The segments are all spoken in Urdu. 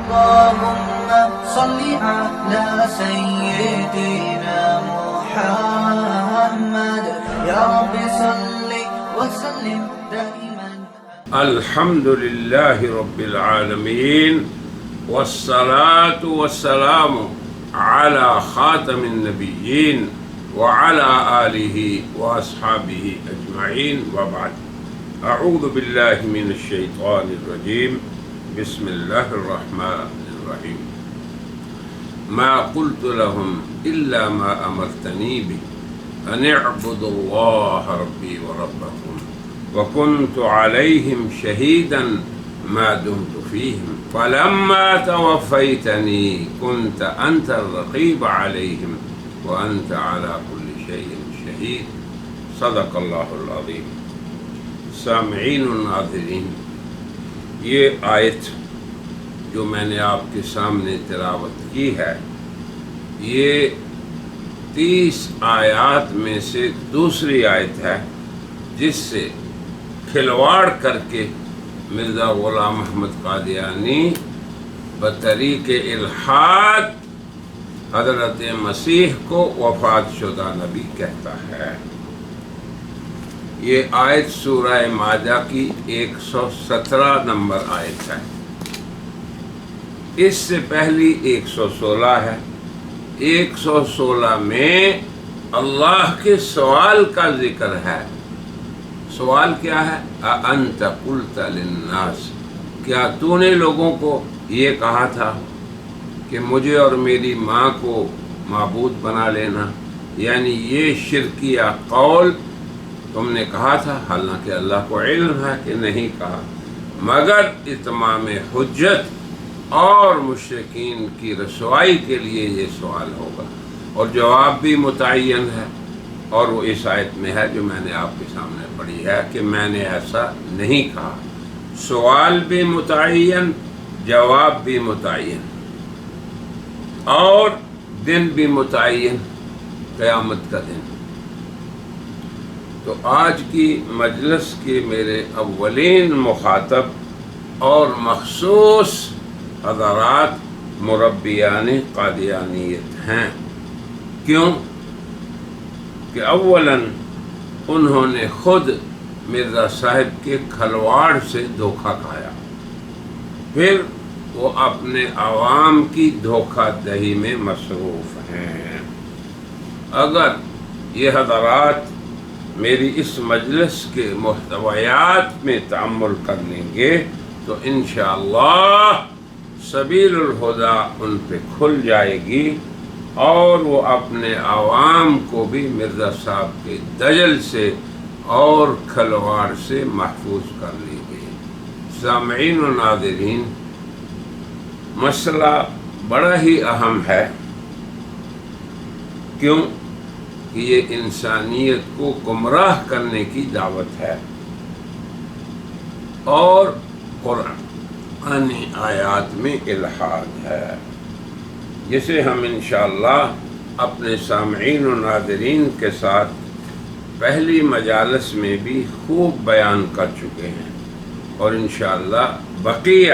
اللهم صل على سيدنا محمد يا رب صل وسلم دائما. الحمد لله رب العالمين والصلاة والسلام على خاتم النبيين وعلى آله وأصحابه أجمعين وبعد. أعوذ بالله من الشيطان الرجيم. بسم الله الرحمن الرحيم. ما قلت لهم إلا ما أمرتني به أن اعبدوا الله ربي وربكم وكنت عليهم شهيدا ما دمت فيهم فلما توفيتني كنت أنت الرقيب عليهم وأنت على كل شيء شهيد. صدق الله العظيم. سامعین و ناظرین، یہ آیت جو میں نے آپ کے سامنے تلاوت کی ہے، یہ 30 آیات میں سے دوسری آیت ہے جس سے کھلواڑ کر کے مرزا غلام احمد قادیانی بطریق الحاد حضرت مسیح کو وفات شدہ نبی کہتا ہے۔ یہ آیت سورہ مائدہ کی 117 نمبر آیت ہے۔ اس سے پہلی 116 ہے۔ 116 میں اللہ کے سوال کا ذکر ہے۔ سوال کیا ہے؟ اَأَنْتَ قُلْتَ لِلنَّاسِ، کیا تو نے لوگوں کو یہ کہا تھا کہ مجھے اور میری ماں کو معبود بنا لینا؟ یعنی یہ شرکیہ قول تم نے کہا تھا، حالانکہ اللہ کو علم ہے کہ نہیں کہا، مگر اتمام حجت اور مشرکین کی رسوائی کے لیے یہ سوال ہوگا، اور جواب بھی متعین ہے، اور وہ اس آیت میں ہے جو میں نے آپ کے سامنے پڑھی ہے کہ میں نے ایسا نہیں کہا۔ سوال بھی متعین، جواب بھی متعین، اور دن بھی متعین، قیامت کا دن۔ تو آج کی مجلس کے میرے اولین مخاطب اور مخصوص حضرات مربیان قادیانیت ہیں۔ کیوں؟ کہ اولاً انہوں نے خود مرزا صاحب کے کھلواڑ سے دھوکہ کھایا، پھر وہ اپنے عوام کی دھوکہ دہی میں مصروف ہیں۔ اگر یہ حضرات میری اس مجلس کے محتویات میں تأمل کر لیں گے تو انشاءاللہ سبیل الہدیٰ ان پہ کھل جائے گی، اور وہ اپنے عوام کو بھی مرزا صاحب کے دجل سے اور کھلواڑ سے محفوظ کر لیں گے۔ سامعین و ناظرین، مسئلہ بڑا ہی اہم ہے۔ کیوں؟ کہ یہ انسانیت کو گمراہ کرنے کی دعوت ہے، اور قرآنی آیات میں الحاد ہے، جسے ہم انشاءاللہ اپنے سامعین و ناظرین کے ساتھ پہلی مجالس میں بھی خوب بیان کر چکے ہیں، اور انشاءاللہ بقیہ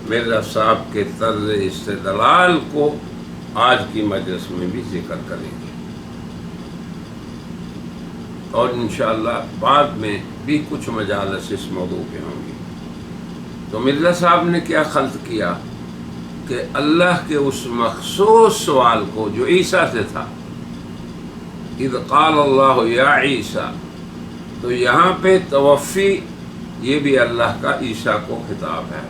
مرزا صاحب کے طرز استدلال کو آج کی مجلس میں بھی ذکر کریں گے، اور انشاءاللہ بعد میں بھی کچھ مجالس اس موضوع پہ ہوں گی۔ تو مرزا صاحب نے کیا خلط کیا کہ اللہ کے اس مخصوص سوال کو جو عیسیٰ سے تھا، اذ قال اللہ یا عیسیٰ، تو یہاں پہ توفی یہ بھی اللہ کا عیسیٰ کو خطاب ہے۔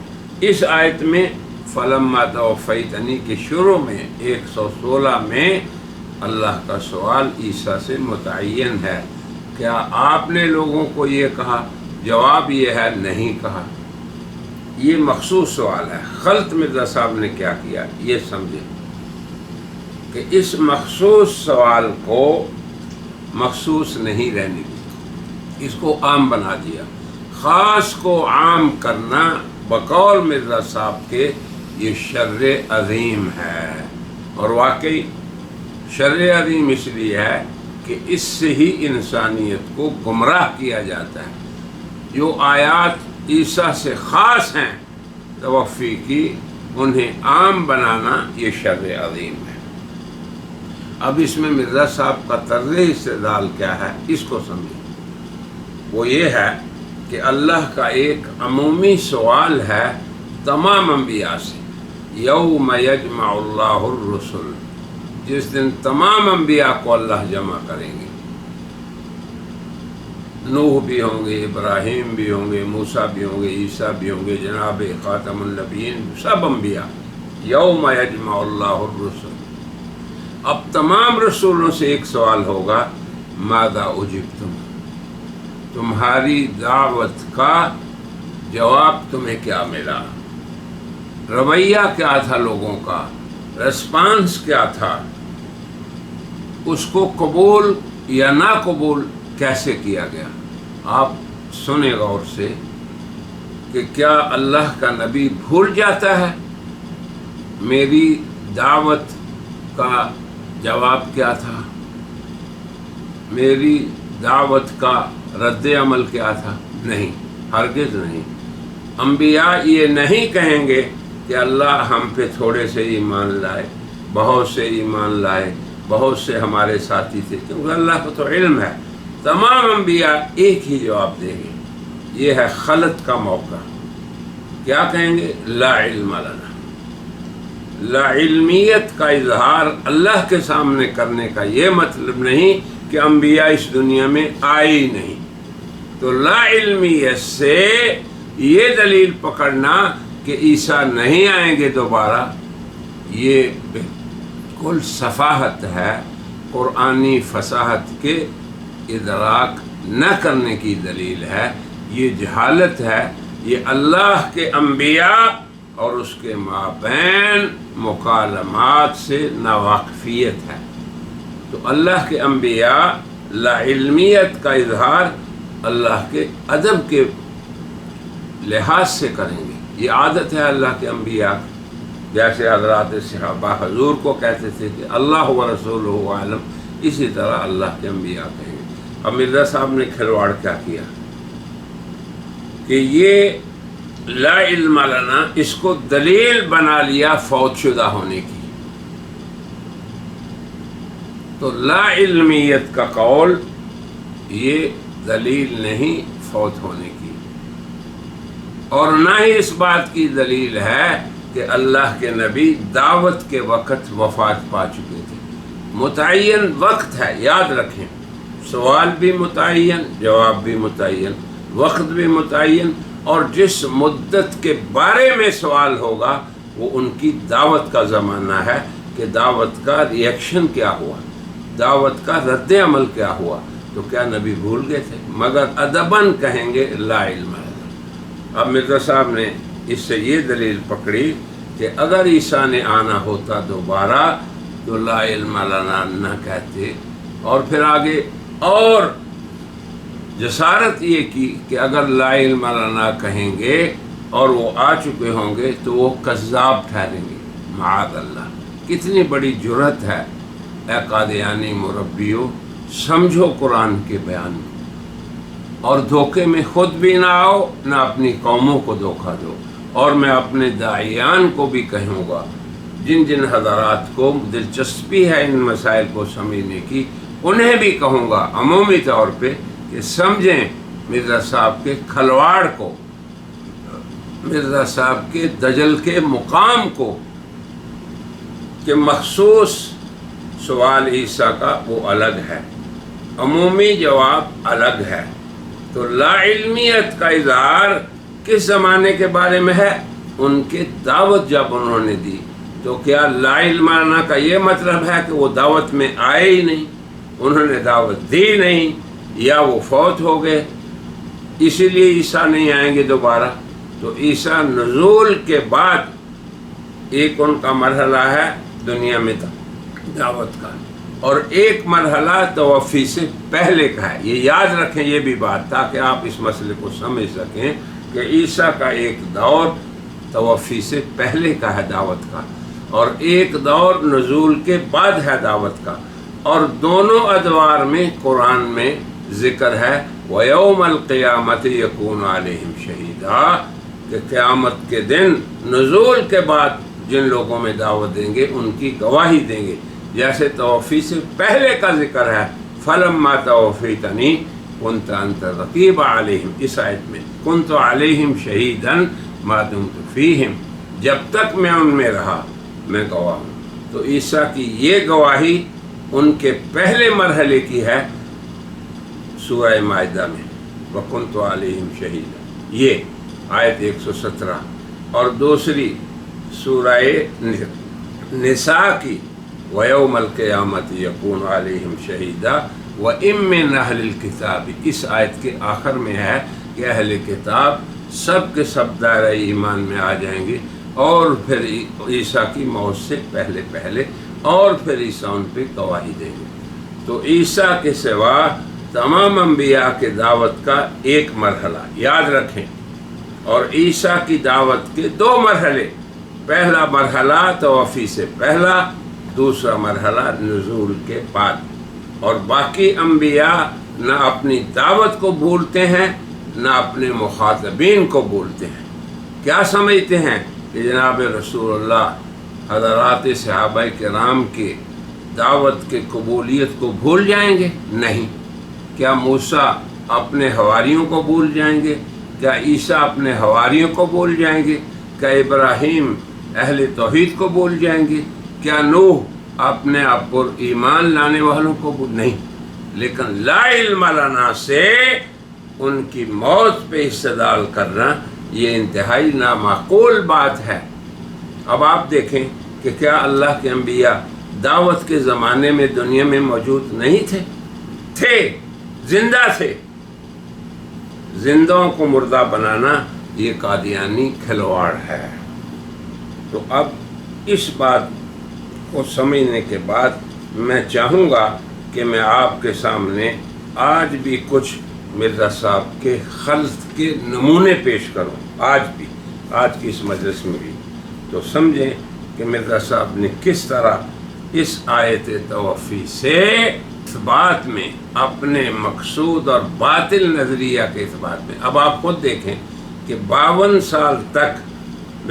اس آیت میں فلما توفیتنی کے شروع میں 116 میں اللہ کا سوال عیسیٰ سے متعین ہے۔ کیا آپ نے لوگوں کو یہ کہا؟ جواب یہ ہے نہیں کہا۔ یہ مخصوص سوال ہے۔ خلط مرزا صاحب نے کیا کیا یہ سمجھیں کہ اس مخصوص سوال کو مخصوص نہیں رہنے دی، اس کو عام بنا دیا۔ خاص کو عام کرنا بقول مرزا صاحب کے یہ شر عظیم ہے، اور واقعی شر عظیم اس لیے ہے کہ اس سے ہی انسانیت کو گمراہ کیا جاتا ہے۔ جو آیات عیسیٰ سے خاص ہیں توفی کی، انہیں عام بنانا یہ شر عظیم ہے۔ اب اس میں مرزا صاحب کا طرز استدلال کیا ہے، اس کو سمجھیں۔ وہ یہ ہے کہ اللہ کا ایک عمومی سوال ہے تمام انبیاء سے، یوم یجمع اللہ الرسل، جس دن تمام انبیاء کو اللہ جمع کریں گے، نوح بھی ہوں گے، ابراہیم بھی ہوں گے، موسیٰ بھی ہوں گے، عیسیٰ بھی ہوں گے، جناب خاتم النبیین سب انبیاء، یوم یجمع اللہ الرسل۔ اب تمام رسولوں سے ایک سوال ہوگا، ماذا اجبتم، تمہاری دعوت کا جواب تمہیں کیا ملا، رویہ کیا تھا لوگوں کا، ریسپانس کیا تھا، اس کو قبول یا نہ قبول کیسے کیا گیا۔ آپ سنیں غور سے کہ کیا اللہ کا نبی بھول جاتا ہے میری دعوت کا جواب کیا تھا، میری دعوت کا رد عمل کیا تھا؟ نہیں، ہرگز نہیں۔ انبیاء یہ نہیں کہیں گے کہ اللہ ہم پہ تھوڑے سے ایمان لائے، بہت سے ایمان لائے، بہت سے ہمارے ساتھی تھے، کیونکہ اللہ کو تو علم ہے۔ تمام انبیاء ایک ہی جواب دیں گے، یہ ہے خلط کا موقع۔ کیا کہیں گے؟ لا علم لنا۔ لا علمیت کا اظہار اللہ کے سامنے کرنے کا یہ مطلب نہیں کہ انبیاء اس دنیا میں آئے ہی نہیں۔ تو لا علمیت سے یہ دلیل پکڑنا کہ عیسیٰ نہیں آئیں گے دوبارہ، یہ بالکل سفاہت ہے، قرآنی فصاحت کے ادراک نہ کرنے کی دلیل ہے، یہ جہالت ہے، یہ اللہ کے انبیاء اور اس کے مابین مکالمات سے ناواقفیت ہے۔ تو اللہ کے انبیاء لا علمیت کا اظہار اللہ کے ادب کے لحاظ سے کریں گے، یہ عادت ہے اللہ کے انبیاء کی۔ جیسے حضرات صحابہ حضور کو کہتے تھے کہ اللہ و رسولہ عالم، اسی طرح اللہ کے انبیاء کہیں گے۔ اب مرزا صاحب نے کھلواڑ کیا کیا کہ یہ لا علم لنا اس کو دلیل بنا لیا فوت شدہ ہونے کی۔ تو لا علمیت کا قول یہ دلیل نہیں فوت ہونے کی، اور نہ ہی اس بات کی دلیل ہے کہ اللہ کے نبی دعوت کے وقت وفات پا چکے تھے۔ متعین وقت ہے، یاد رکھیں، سوال بھی متعین، جواب بھی متعین، وقت بھی متعین، اور جس مدت کے بارے میں سوال ہوگا وہ ان کی دعوت کا زمانہ ہے کہ دعوت کا ریئیکشن کیا ہوا، دعوت کا رد عمل کیا ہوا۔ تو کیا نبی بھول گئے تھے؟ مگر ادباً کہیں گے لا علم لنا۔ اب مرزا صاحب نے اس سے یہ دلیل پکڑی کہ اگر عیسیٰ نے آنا ہوتا دوبارہ تو لا علم لنا نہ کہتے، اور پھر آگے اور جسارت یہ کی کہ اگر لا علم لنا کہیں گے اور وہ آ چکے ہوں گے تو وہ کذاب ٹھہریں گے، معاذ اللہ۔ کتنی بڑی جرأت ہے اے قادیانی مربیو، سمجھو قرآن کے بیان کو، اور دھوکے میں خود بھی نہ آؤ، نہ اپنی قوموں کو دھوکہ دو۔ اور میں اپنے داعیان کو بھی کہوں گا، جن جن حضرات کو دلچسپی ہے ان مسائل کو سمجھنے کی، انہیں بھی کہوں گا عمومی طور پہ کہ سمجھیں مرزا صاحب کے کھلواڑ کو، مرزا صاحب کے دجل کے مقام کو، کہ مخصوص سوال عیسیٰ کا وہ الگ ہے، عمومی جواب الگ ہے۔ تو لا علمیت کا اظہار کس زمانے کے بارے میں ہے؟ ان کے دعوت جب انہوں نے دی، تو کیا لا علم لنا کا یہ مطلب ہے کہ وہ دعوت میں آئے ہی نہیں، انہوں نے دعوت دی نہیں، یا وہ فوت ہو گئے اسی لیے عیسیٰ نہیں آئیں گے دوبارہ؟ تو عیسیٰ نزول کے بعد ایک ان کا مرحلہ ہے دنیا میں دعوت کا، اور ایک مرحلہ توفی سے پہلے کا ہے۔ یہ یاد رکھیں یہ بھی بات، تاکہ آپ اس مسئلے کو سمجھ سکیں کہ عیسیٰ کا ایک دور توفی سے پہلے کا ہے دعوت کا، اور ایک دور نزول کے بعد ہے دعوت کا، اور دونوں ادوار میں قرآن میں ذکر ہے وَيَوْمَ الْقِيَامَةِ يَكُونُ عَلَيْهِمْ شَهِيدًا، کہ قیامت کے دن نزول کے بعد جن لوگوں میں دعوت دیں گے ان کی گواہی دیں گے. جیسے توفی سے پہلے کا ذکر ہے فلما توفیتنی کنت انت رقیب علیہم، اس آیت میں کنت علیہم شہیدا ما دمت فیہم، جب تک میں ان میں رہا میں گواہ ہوں. تو عیسیٰ کی یہ گواہی ان کے پہلے مرحلے کی ہے سورہ مائدہ میں وَكُنْتُ عَلَيْهِمْ شَهِيدًا، یہ آیت 117. اور دوسری سورہ نساء کی وَيَوْمَ الْقِيَامَةِ يَكُونُ عَلَيْهِمْ شَهِيدًا وَإِن مِّنْ أَهْلِ الْكِتَابِ، اس آیت کے آخر میں ہے کہ اہل کتاب سب کے سب دائرہ ایمان میں آ جائیں گے، اور پھر عیسیٰ کی موت سے پہلے اور پھر عیسیٰ ان پہ گواہی دیں گے. تو عیسیٰ کے سوا تمام انبیاء کے دعوت کا ایک مرحلہ یاد رکھیں، اور عیسیٰ کی دعوت کے 2 مرحلے، پہلا مرحلہ توفی سے پہلا، دوسرا مرحلہ نزول کے بعد. اور باقی انبیاء نہ اپنی دعوت کو بھولتے ہیں نہ اپنے مخاطبین کو بھولتے ہیں. کیا سمجھتے ہیں کہ جناب رسول اللہ حضرات صحابہ کرام کی دعوت کے قبولیت کو بھول جائیں گے؟ نہیں. کیا موسیٰ اپنے حواریوں کو بھول جائیں گے؟ کیا عیسیٰ اپنے حواریوں کو بھول جائیں گے؟ کیا ابراہیم اہل توحید کو بھول جائیں گے؟ کیا نوح اپنے آپ پر ایمان لانے والوں کو بھول؟ نہیں. لیکن لا علم لنا سے ان کی موت پہ استدلال کرنا یہ انتہائی نامعقول بات ہے. اب آپ دیکھیں کہ کیا اللہ کے انبیاء دعوت کے زمانے میں دنیا میں موجود نہیں تھے، زندہ تھے. زندوں کو مردہ بنانا یہ قادیانی کھلواڑ ہے. تو اب اس بات کو سمجھنے کے بعد میں چاہوں گا کہ میں آپ کے سامنے آج بھی کچھ مرزا صاحب کے خلط کے نمونے پیش کروں، آج کی اس مجلس میں بھی، تو سمجھیں کہ مرزا صاحب نے کس طرح اس آیت توفی سے اثبات میں اپنے مقصود اور باطل نظریہ کے اثبات میں. اب آپ خود دیکھیں کہ 52 سال تک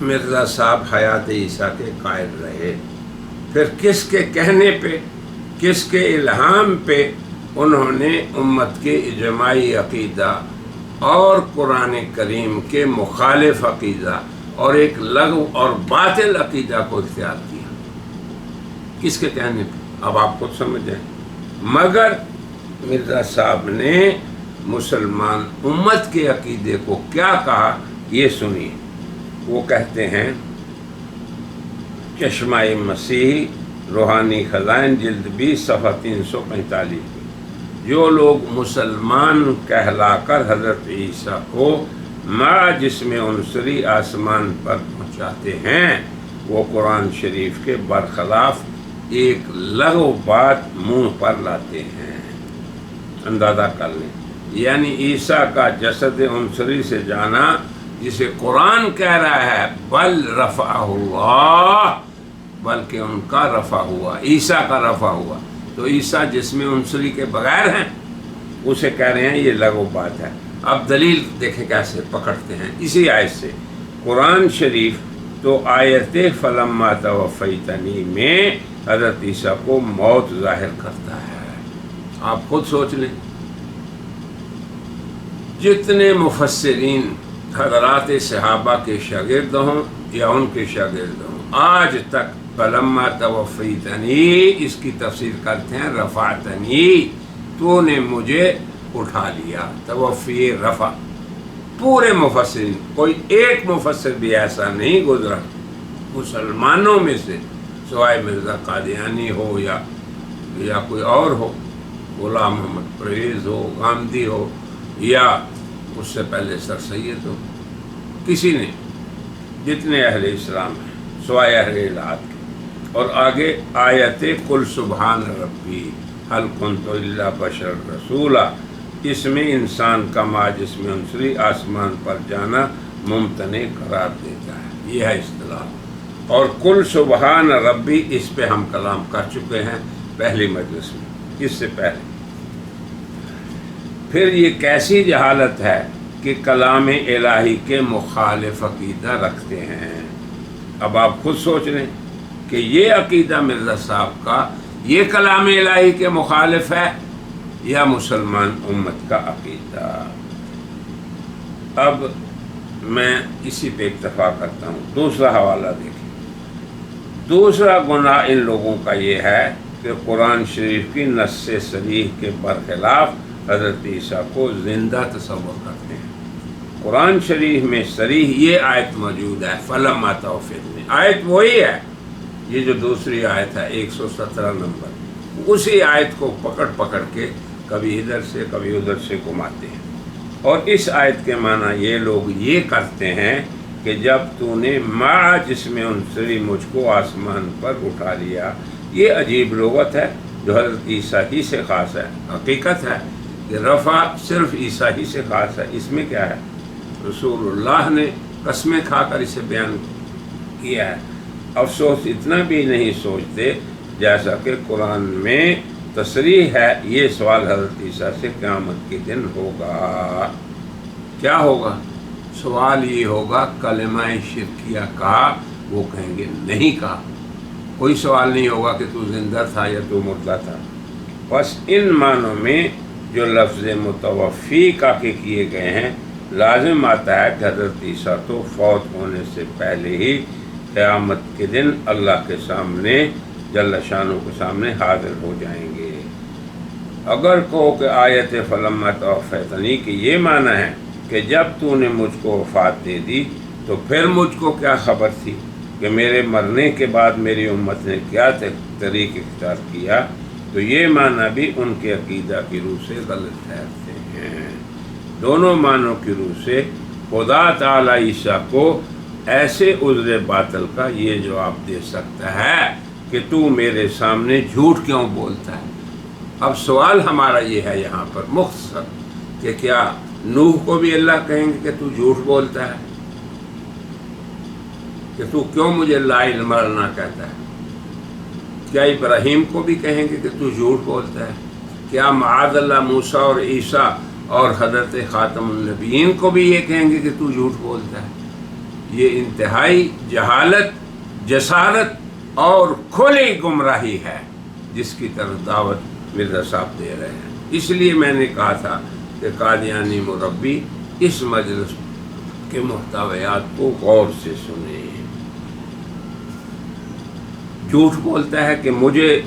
مرزا صاحب حیات عیسیٰ کے قائل رہے. پھر کس کے کہنے پہ، کس کے الہام پہ انہوں نے امت کے اجماعی عقیدہ اور قرآن کریم کے مخالف عقیدہ اور ایک لغو اور باطل عقیدہ کو اختیار کیا؟ کس کے کہنے پہ؟ اب آپ خود سمجھیں. مگر مرزا صاحب نے مسلمان امت کے عقیدے کو کیا کہا یہ سنیے. وہ کہتے ہیں چشمہ مسیح روحانی خزائن جلد 20 صفحہ 345، جو لوگ مسلمان کہلا کر حضرت عیسیٰ کو ما جسم عنصری آسمان پر پہنچاتے ہیں وہ قرآن شریف کے برخلاف ایک لغو بات منہ پر لاتے ہیں. اندازہ کر لیں، یعنی عیسیٰ کا جسد عنصری سے جانا جسے قرآن کہہ رہا ہے بل رفعہ اللہ، بلکہ ان کا رفع ہوا، عیسیٰ کا رفع ہوا. تو عیسیٰ جسم عنصری کے بغیر ہیں، اسے کہہ رہے ہیں یہ لغو بات ہے. اب دلیل دیکھیں کیسے پکڑتے ہیں اسی آیت سے. قرآن شریف تو آیت فلما توفیتنی میں حضرت عیسیٰ کو موت ظاہر کرتا ہے. آپ خود سوچ لیں، جتنے مفسرین حضرات صحابہ کے شاگرد ہوں یا ان کے شاگرد ہوں، آج تک فلما توفیتنی اس کی تفسیر کرتے ہیں رفعتنی، تو نے مجھے اٹھا لیا. توفی رفع، پورے مفسرین، کوئی ایک مفسر بھی ایسا نہیں گزرا مسلمانوں میں سے سوائے مرزا قادیانی ہو یا کوئی اور ہو، غلام محمد پرویز ہو، غامدی ہو، یا اس سے پہلے سر سید ہو، کسی نے، جتنے اہل اسلام ہیں سوائے اہل الہات کے. اور آگے آیت قل سبحان ربی هل کنت الا بشر رسولا، اس میں انسان کا ما جسم عنصری آسمان پر جانا ممتنع قرار دیتا ہے. یہ ہے اصطلاح. اور قل سبحان ربی اس پہ ہم کلام کر چکے ہیں پہلی مجلس میں، اس سے پہلے. پھر یہ کیسی جہالت ہے کہ کلام الہی کے مخالف عقیدہ رکھتے ہیں۔ اب آپ خود سوچ لیں کہ یہ عقیدہ مرزا صاحب کا یہ کلام الہی کے مخالف ہے یا مسلمان امت کا عقیدہ۔ اب میں اسی پہ اکتفا کرتا ہوں۔ دوسرا حوالہ دیکھیں۔ دوسرا گناہ ان لوگوں کا یہ ہے کہ قرآن شریف کی نص صریح کے برخلاف حضرت عیسیٰ کو زندہ تصور کرتے ہیں۔ قرآن شریف میں صریح یہ آیت موجود ہے، فلما توفیق میں، آیت وہی ہے، یہ جو دوسری آیت ہے 117 نمبر، اسی آیت کو پکڑ پکڑ کے کبھی ادھر سے کبھی ادھر سے گھماتے ہیں۔ اور اس آیت کے معنی یہ لوگ یہ کرتے ہیں کہ جب تو نے ما جس میں انصری مجھ کو آسمان پر اٹھا لیا، یہ عجیب لغت ہے جو حضرت عیسیٰ ہی سے خاص ہے۔ حقیقت ہے کہ رفع صرف عیسیٰ ہی سے خاص ہے، اس میں کیا ہے؟ رسول اللہ نے قسمیں کھا کر اسے بیان کیا ہے۔ افسوس اتنا بھی نہیں سوچتے جیسا کہ قرآن میں تصریح ہے۔ یہ سوال حضرت عیسیٰ سے قیامت کے دن ہوگا۔ کیا ہوگا؟ سوال یہ ہوگا کلمہ شرکیہ کہا، وہ کہیں گے نہیں کہا۔ کوئی سوال نہیں ہوگا کہ تو زندہ تھا یا تو مردہ تھا۔ بس ان معنوں میں جو لفظ متوفی کا کے کیے گئے ہیں، لازم آتا ہے کہ حضرت عیسیٰ تو فوت ہونے سے پہلے ہی قیامت کے دن اللہ کے سامنے جل شانہ کے سامنے حاضر ہو جائیں گے۔ اگر کہو کہ آیت فلما توفیتنی کہ یہ معنی ہے کہ جب تو نے مجھ کو وفات دے دی تو پھر مجھ کو کیا خبر تھی کہ میرے مرنے کے بعد میری امت نے کیا طریق اختیار کیا، تو یہ معنی بھی ان کے عقیدہ کی روح سے غلط ٹھہرتے ہیں۔ دونوں معنوں کی روح سے خدا تعالی عیسیٰ کو ایسے عذر باطل کا یہ جواب دے سکتا ہے کہ تو میرے سامنے جھوٹ کیوں بولتا ہے۔ اب سوال ہمارا یہ ہے یہاں پر مختصر کہ کیا نوح کو بھی اللہ کہیں گے کہ تو جھوٹ بولتا ہے، کہ تو کیوں مجھے لا علم لنا کہتا ہے؟ کیا ابراہیم کو بھی کہیں گے کہ تو جھوٹ بولتا ہے؟ کیا معاذ اللہ موسیٰ اور عیسیٰ اور حضرت خاتم النبیین کو بھی یہ کہیں گے کہ تو جھوٹ بولتا ہے؟ یہ انتہائی جہالت، جسارت اور کھلی گمراہی ہے جس کی طرف دعوت مرزا صاحب دے رہے ہیں۔ اس لیے میں نے کہا تھا کہ قادیانی مربی اس مجلس کے محتویات کو غور سے سنیں۔ جھوٹ بولتا ہے کہ مجھے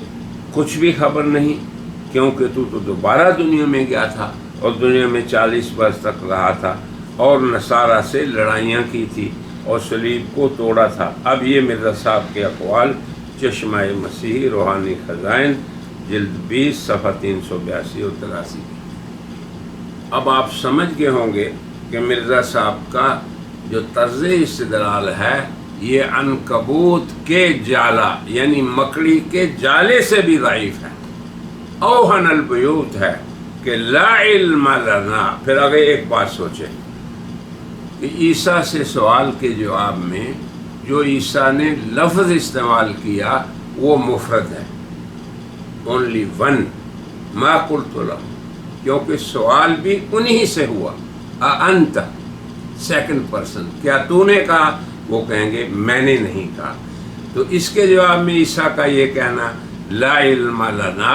کچھ بھی خبر نہیں کیونکہ تو دوبارہ دنیا میں گیا تھا اور دنیا میں 40 برس تک رہا تھا اور نصارہ سے لڑائیاں کی تھی اور صلیب کو توڑا تھا۔ اب یہ مرزا صاحب کے اقوال چشمہ مسیحی روحانی خزائن جلد 20 صفحہ 382 اور 83۔ اب آپ سمجھ گئے ہوں گے کہ مرزا صاحب کا جو طرز استدلال ہے یہ عنکبوت کے جالا یعنی مکڑی کے جالے سے بھی ضعیف ہے، اوہن البیوت ہے کہ لا علم لنا۔ پھر آگے ایک بات سوچیں کہ عیسیٰ سے سوال کے جواب میں جو عیسیٰ نے لفظ استعمال کیا وہ مفرد ہے، اونلی ون، ما قلت لہم، کیونکہ سوال بھی انہی سے ہوا، انت، سیکنڈ پرسن، کیا تو نے کہا؟ وہ کہیں گے میں نے نہیں کہا۔ تو اس کے جواب میں عیسیٰ کا یہ کہنا لا علم لنا،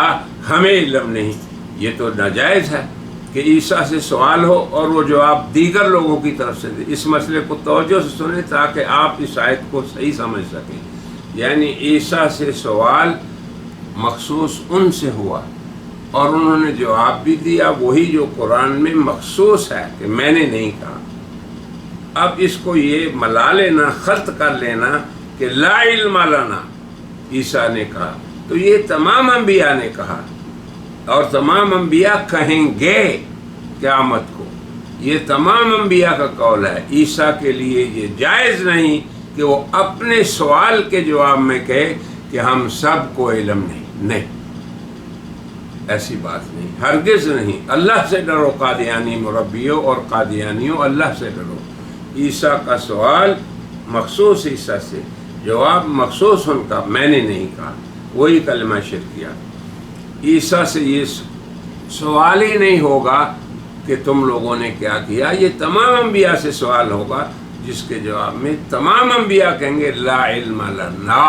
ہمیں علم نہیں، یہ تو ناجائز ہے کہ عیسیٰ سے سوال ہو اور وہ جواب دیگر لوگوں کی طرف سے دے۔ اس مسئلے کو توجہ سے سنیں تاکہ آپ اس آیت کو صحیح سمجھ سکیں۔ یعنی عیسیٰ سے سوال مخصوص ان سے ہوا اور انہوں نے جواب بھی دیا وہی جو قرآن میں مخصوص ہے کہ میں نے نہیں کہا۔ اب اس کو یہ ملا لینا، خلط کر لینا کہ لا علم لنا عیسیٰ نے کہا، تو یہ تمام انبیاء نے کہا اور تمام انبیاء کہیں گے قیامت کو۔ یہ تمام انبیاء کا قول ہے۔ عیسیٰ کے لیے یہ جائز نہیں کہ وہ اپنے سوال کے جواب میں کہے کہ ہم سب کو علم نہیں، ایسی بات نہیں، ہرگز نہیں۔ اللہ سے ڈرو قادیانی مربیوں اور قادیانیوں، اللہ سے ڈرو۔ عیسیٰ کا سوال مخصوص عیسیٰ سے، جواب مخصوص ان کا، میں نے نہیں کہا، وہی کلمہ شرکیہ۔ عیسیٰ سے یہ سوال ہی نہیں ہوگا کہ تم لوگوں نے کیا کیا. یہ تمام انبیاء سے سوال ہوگا، جس کے جواب میں تمام انبیاء کہیں گے لا علم لنا،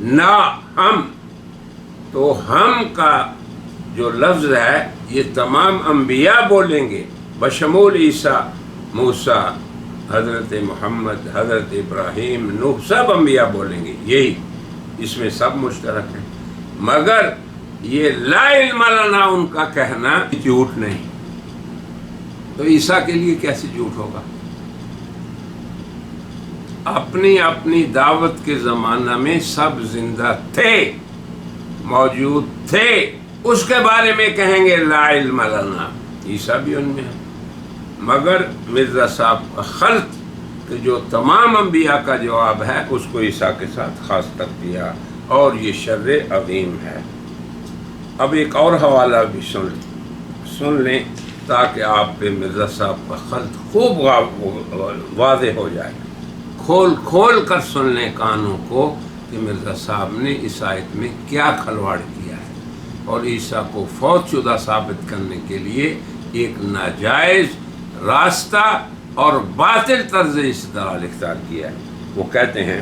نہ ہم. تو ہم کا جو لفظ ہے یہ تمام انبیاء بولیں گے، بشمول عیسیٰ، موسیٰ، حضرت محمد، حضرت ابراہیم، نوح، سب انبیاء بولیں گے یہی، اس میں سب مشترک ہیں. مگر یہ لا علم لنا ان کا کہنا جھوٹ نہیں. تو عیسیٰ کے لیے کیسے جھوٹ ہوگا؟ اپنی اپنی دعوت کے زمانہ میں سب زندہ تھے، موجود تھے، اس کے بارے میں کہیں گے لا علم لنا. عیسیٰ بھی ان میں ہے. مگر مرزا صاحب کا خلط کہ جو تمام انبیاء کا جواب ہے اس کو عیسیٰ کے ساتھ خاص کر دیا، اور یہ شر عظیم ہے. اب ایک اور حوالہ بھی سن لیں تاکہ آپ پہ مرزا صاحب کا خلط خوب واضح ہو جائے. کھول کر سن لیں کانوں کو کہ مرزا صاحب نے اس آیت میں کیا کھلواڑ کیا ہے، اور عیسیٰ کو فوت شدہ ثابت کرنے کے لیے ایک ناجائز راستہ اور باطل طرز استدلال اختیار کیا ہے. وہ کہتے ہیں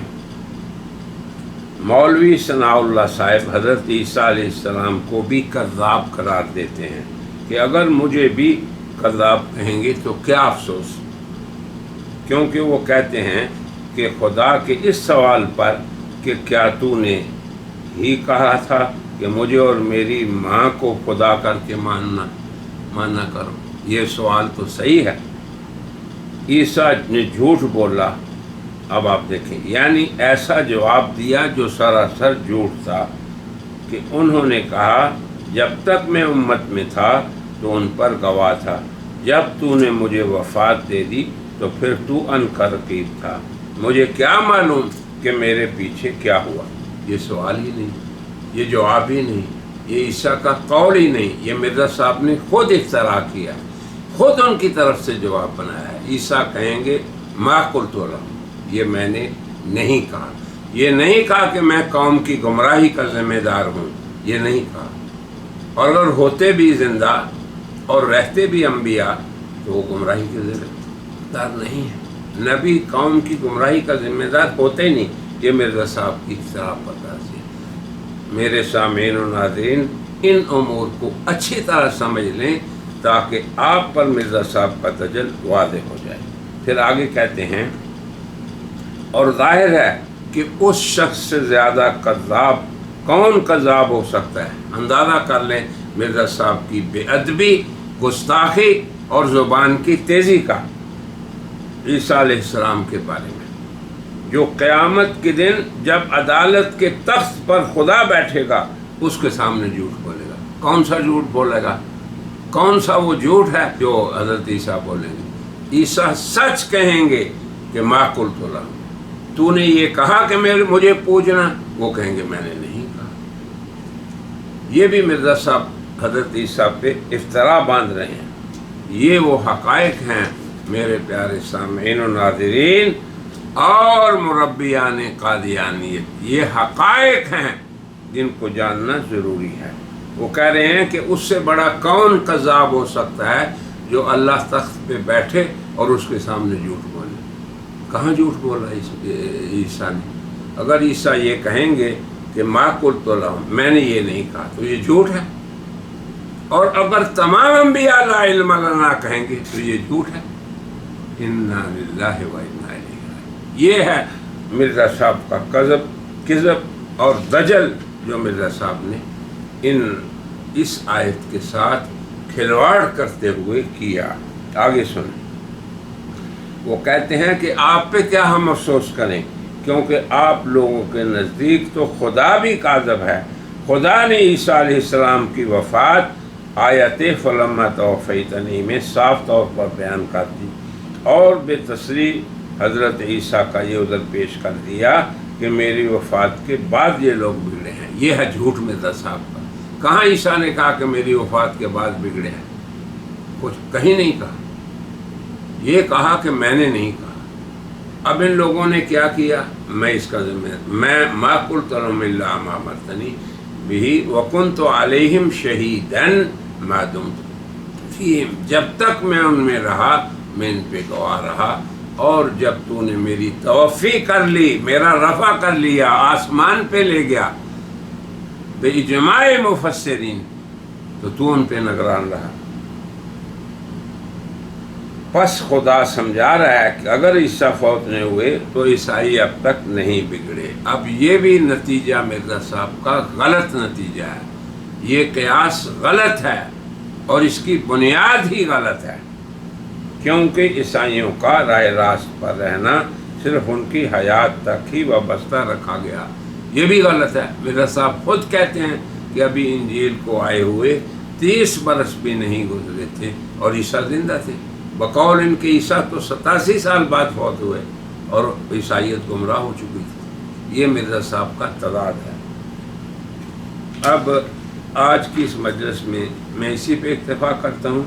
مولوی ثناء اللہ صاحب حضرت عیسیٰ علیہ السلام کو بھی کذاب قرار دیتے ہیں کہ اگر مجھے بھی کذاب کہیں گے تو کیا افسوس، کیونکہ وہ کہتے ہیں کہ خدا کے اس سوال پر کہ کیا تو نے ہی کہا تھا کہ مجھے اور میری ماں کو خدا کر کے ماننا کرو، یہ سوال تو صحیح ہے. عیسیٰ نے جھوٹ بولا. اب آپ دیکھیں، یعنی ایسا جواب دیا جو سراسر جھوٹ تھا کہ انہوں نے کہا جب تک میں امت میں تھا تو ان پر گواہ تھا، جب تو نے مجھے وفات دے دی تو پھر تو عنقریب تھا، مجھے کیا معلوم کہ میرے پیچھے کیا ہوا. یہ سوال ہی نہیں، یہ جواب ہی نہیں، یہ عیسیٰ کا قول ہی نہیں، یہ مرزا صاحب نے خود اختراع کیا، خود ان کی طرف سے جواب بنایا ہے. عیسیٰ کہیں گے ما قلت لهم، یہ میں نے نہیں کہا، یہ نہیں کہا کہ میں قوم کی گمراہی کا ذمہ دار ہوں، یہ نہیں کہا. اور اگر ہوتے بھی زندہ اور رہتے بھی انبیاء تو وہ گمراہی کے ذمہ دار نہیں ہیں. نبی قوم کی گمراہی کا ذمہ دار ہوتے نہیں. یہ مرزا صاحب کی اختراع پتہ سے. میرے سامعین و ناظرین، ان امور کو اچھی طرح سمجھ لیں تاکہ آپ پر مرزا صاحب کا دجل واضح ہو جائے. پھر آگے کہتے ہیں اور ظاہر ہے کہ اس شخص سے زیادہ کذاب کون کذاب ہو سکتا ہے. اندازہ کر لیں مرزا صاحب کی بے ادبی، گستاخی اور زبان کی تیزی کا عیسیٰ علیہ السلام کے بارے میں، جو قیامت کے دن جب عدالت کے تخت پر خدا بیٹھے گا اس کے سامنے جھوٹ بولے گا. کون سا جھوٹ بولے گا؟ کون سا وہ جھوٹ ہے جو حضرت عیسیٰ بولیں گے؟ عیسیٰ سچ کہیں گے کہ ما قلت لهم، تو نے یہ کہا کہ مجھے پوجنا، وہ کہیں گے میں نے نہیں کہا. یہ بھی مرزا صاحب حضرت عیسیٰ پہ افترا باندھ رہے ہیں. یہ وہ حقائق ہیں میرے پیارے سامعین و ناظرین اور مربیان قادیانیت، یہ حقائق ہیں جن کو جاننا ضروری ہے. وہ کہہ رہے ہیں کہ اس سے بڑا کون کذاب ہو سکتا ہے جو اللہ تخت پہ بیٹھے اور اس کے سامنے جھوٹ بولے. کہاں جھوٹ بولا عیسیٰ نے؟ اگر عیسیٰ یہ کہیں گے کہ ما قلت لهم، میں نے یہ نہیں کہا، تو یہ جھوٹ ہے. اور اگر تمام انبیاء لا علم لنا کہیں گے تو یہ جھوٹ ہے. انا للہ و انا الیہ راجعون. یہ ہے مرزا صاحب کا کذب اور دجل جو مرزا صاحب نے اس آیت کے ساتھ کھلواڑ کرتے ہوئے کیا. آگے سنیں. وہ کہتے ہیں کہ آپ پہ کیا ہم افسوس کریں، کیونکہ آپ لوگوں کے نزدیک تو خدا بھی کاذب ہے. خدا نے عیسیٰ علیہ السلام کی وفات آیت فلما توفیتنی میں صاف طور پر بیان کر دی، اور بے تصریح حضرت عیسیٰ کا یہ عذر پیش کر دیا کہ میری وفات کے بعد یہ لوگ بگڑے ہیں. یہ ہے جھوٹ مرزا صاحب کا. کہاں عیسیٰ نے کہا کہ میری وفات کے بعد بگڑے ہیں؟ کچھ کہیں نہیں کہا. یہ کہا کہ میں نے نہیں کہا. اب ان لوگوں نے کیا کیا؟ میں اس کا ذمہ، میں ما قلت لهم الا ما امرتنی به وکنت علیہم شہیدا ما دمت فیہم، جب تک میں ان میں رہا میں ان پہ گواہ رہا، اور جب تو نے میری توفی کر لی، میرا رفع کر لیا، آسمان پہ لے گیا باجماع مفسرین، تو ان پہ نگران رہا۔ پس خدا سمجھا رہا ہے کہ اگر عیسیٰ فوت نہیں ہوئے تو عیسائی اب تک نہیں بگڑے۔ اب یہ بھی نتیجہ مرزا صاحب کا غلط نتیجہ ہے، یہ قیاس غلط ہے اور اس کی بنیاد ہی غلط ہے، کیونکہ عیسائیوں کا راہ راست پر رہنا صرف ان کی حیات تک ہی وابستہ رکھا گیا، یہ بھی غلط ہے۔ مرزا صاحب خود کہتے ہیں کہ ابھی انجیل کو آئے ہوئے 30 برس بھی نہیں گزرے تھے اور عیسیٰ زندہ تھے، بقول ان کے عیسیٰ تو 87 سال بعد فوت ہوئے اور عیسائیت گمراہ ہو چکی تھی۔ یہ مرزا صاحب کا تضاد ہے۔ اب آج کی اس مجلس میں اسی پہ اکتفا کرتا ہوں،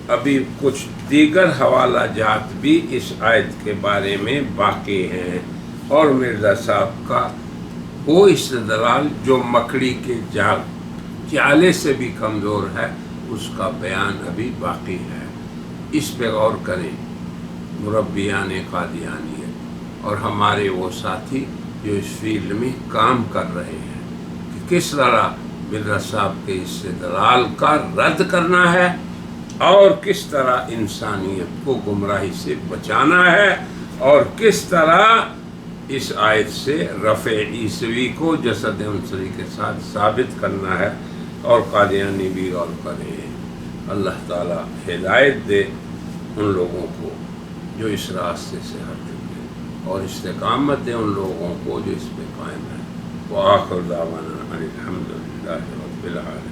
ابھی کچھ دیگر حوالہ جات بھی اس آیت کے بارے میں باقی ہیں، اور مرزا صاحب کا وہ استدلال جو مکڑی کے جالے سے بھی کمزور ہے، اس کا بیان ابھی باقی ہے۔ اس پہ غور کریں مربیان قادیانیت اور ہمارے وہ ساتھی جو اس فیلڈ میں کام کر رہے ہیں کہ کس طرح مرزا صاحب کے استدلال کا رد کرنا ہے اور کس طرح انسانیت کو گمراہی سے بچانا ہے، اور کس طرح اس آیت سے رفع عیسوی کو جسد عنصری کے ساتھ ثابت کرنا ہے، اور قادیانی بھی غور کریں۔ اللہ تعالی ہدایت دے ان لوگوں کو جو اس راستے سے ہٹ چکے، اور استقامت دے ان لوگوں کو جو اس پہ قائم ہے۔ وآخر دعوانا ان الحمد للہ رب العالمین۔